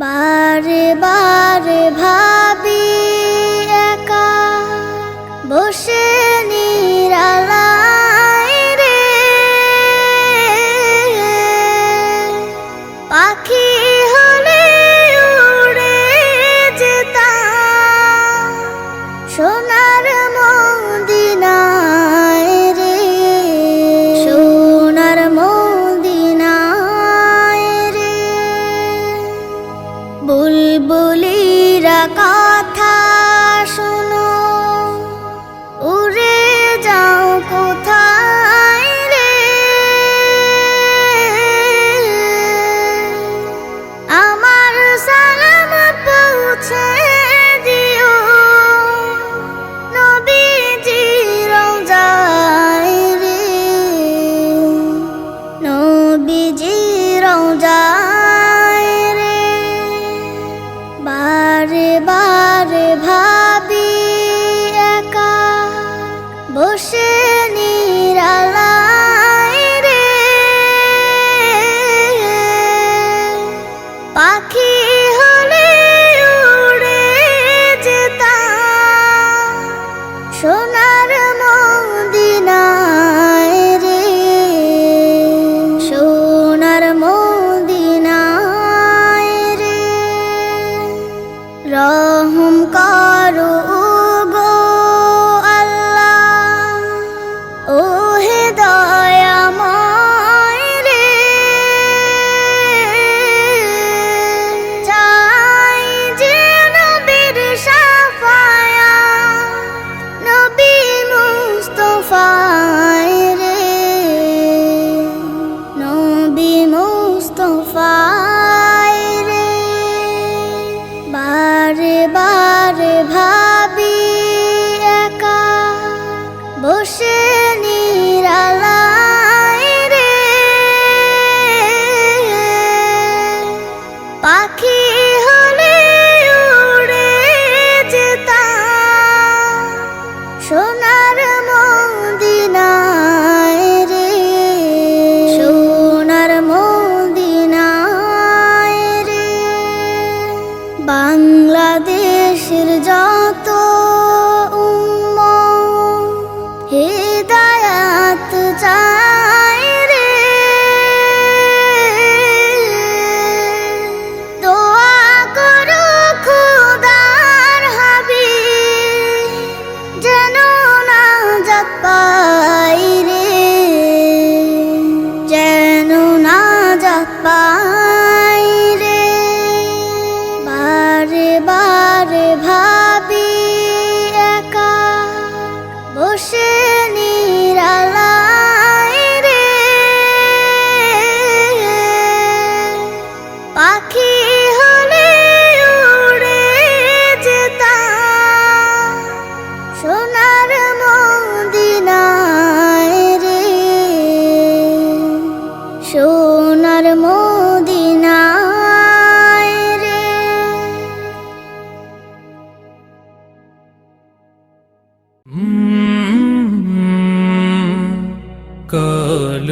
বারে বারে ভাবি একা বসে নিরালায় রে, পাখি হলে উড়ে যেতাম সোনার মদিনায় রে, সোনার মদিনায় রে। বুলবুলিরা কথা শোনো, উড়ে যাও কোথায় রে, আমার সালাম পৌঁছে দিও নবীজির রওজায় রে, নবীজির রওজায় রে। বারে বারে ভাবি একা বসে নিরালায় রে, পাখি হলে উড়ে যেতাম সোনার মদিনায় রে, সোনার মদিনায় রে। রহম করো গো আল্লাহ, ও হে দয়াময় রে, চাই যে নবীর শাফায়াত, নবী মুস্তাফায় রে, নবী মুস্তাফায় রে। বারে বারে ভাবি একা বসে নিরালায় রে, পাখি হলে উড়ে যেতাম সোনার মদিনায় রে, সোনার মদিনায় রে। বাংলাদেশের যত উম্মত হিদায়াত চায় রে, দোয়া করো খোদার হাবিব যেন নাজাত পাই রে, যেন নাজাত পাই রে। বারে বারে ভাবি একা বসে নিরালায় রে, পাখি হলে উড়ে যেতাম সোনার মদিনায় রে, সোনার মদিনায় রে। কাল